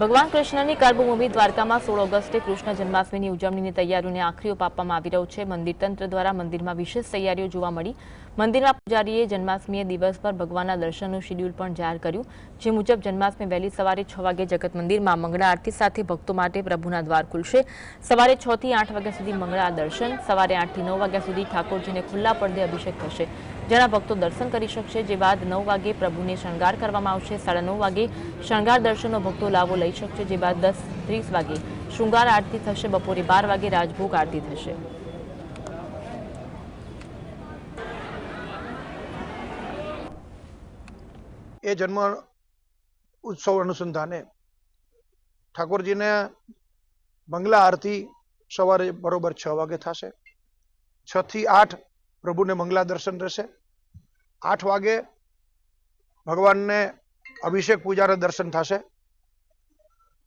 ભગવાન કૃષ્ણની કર્મભૂમિ દ્વારકામાં 16 ઓગસ્ટે કૃષ્ણ જન્માષ્ટમીની ઉજવણીની તૈયારીઓને આખરી ઓપ આપવામાં આવી રહ્યો છે। મંદિર તંત્ર દ્વારા મંદિરમાં વિશેષ તૈયારીઓ જોવા મળી। મંદિરના પૂજારીએ જન્માષ્ટમીએ દિવસભર ભગવાનના દર્શનનું શેડ્યુલ પણ જાહેર કર્યું, જે મુજબ જન્માષ્ટમી વહેલી સવારે 6 વાગે જગત મંદિરમાં મંગળા આરતી સાથે ભક્તો માટે પ્રભુના દ્વાર ખુલશે। સવારે 6 થી 8 વાગ્યા સુધી મંગળા દર્શન, સવારે 8 થી 9 વાગ્યા સુધી ઠાકોરજીને ખુલ્લા પડદે અભિષેક થશે, જેના ભક્તો દર્શન કરી શકશે। જે બાદ 9 વાગે પ્રભુને શણગાર કરવામાં આવશે। 9:30 વાગે શણગાર દર્શનનો ભક્તો લાભો લઈ શકશે। જે બાદ 10:30 વાગે શૃંગાર આરતી થશે। બપોરે 12 વાગે રાજભોગ આરતી થશે। એ જન્મ उत्सव अनुसंधाने ठाकुरजी ने मंगला आरती सवारे बरोबर 6 वागे थशे। 6 થી 8 प्रभु ने मंगला दर्शन रहेशे। 8 वागे भगवान ने अभिषेक पूजा रे दर्शन थशे।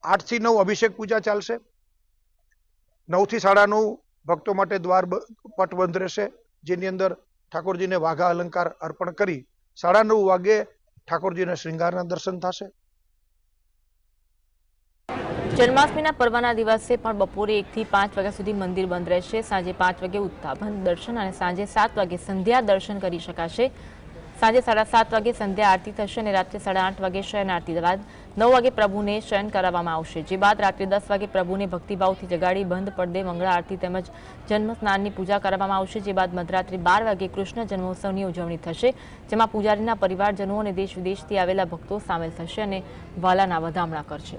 8 થી 9 अभिषेक पूजा चालशे। 9 થી 9:30 भक्तों माटे द्वार पट बंध रहेशे, जेनी अंदर ठाकुरजी ने वाघा अलंकार अर्पण करी 9:30 वागे ठाकुरजी ने श्रृंगारना दर्शन थशे। जन्माष्टमीना पर्वना दिवसे पण बपोरे 1 થી 5 वाग्या सुधी मंदिर बंद रहेशे। सांजे 5 वागे उत्थापन दर्शन और सांजे 7 वागे संध्या दर्शन करी शकाशे। सांजे 7:30 वागे संध्या आरती थशे और रात्रे 8:30 वागे शयन आरती बाद 9 वागे प्रभुने शयन करावामां आवशे। जे बाद रात्रे 10 वागे प्रभुने भक्तिभावथी जगाड़ी बंध पड़दे मंगला आरती तेमज जन्म स्नाननी पूजा करावामां आवशे। जे बाद मध्यरात्रि 12 वागे कृष्ण जन्मोत्सवनी उजवणी थशे, जेमां पूजारीना परिवारजनों और देश विदेशथी आवेला भक्तो सामेल थशे और वालाना વધામણા करशे।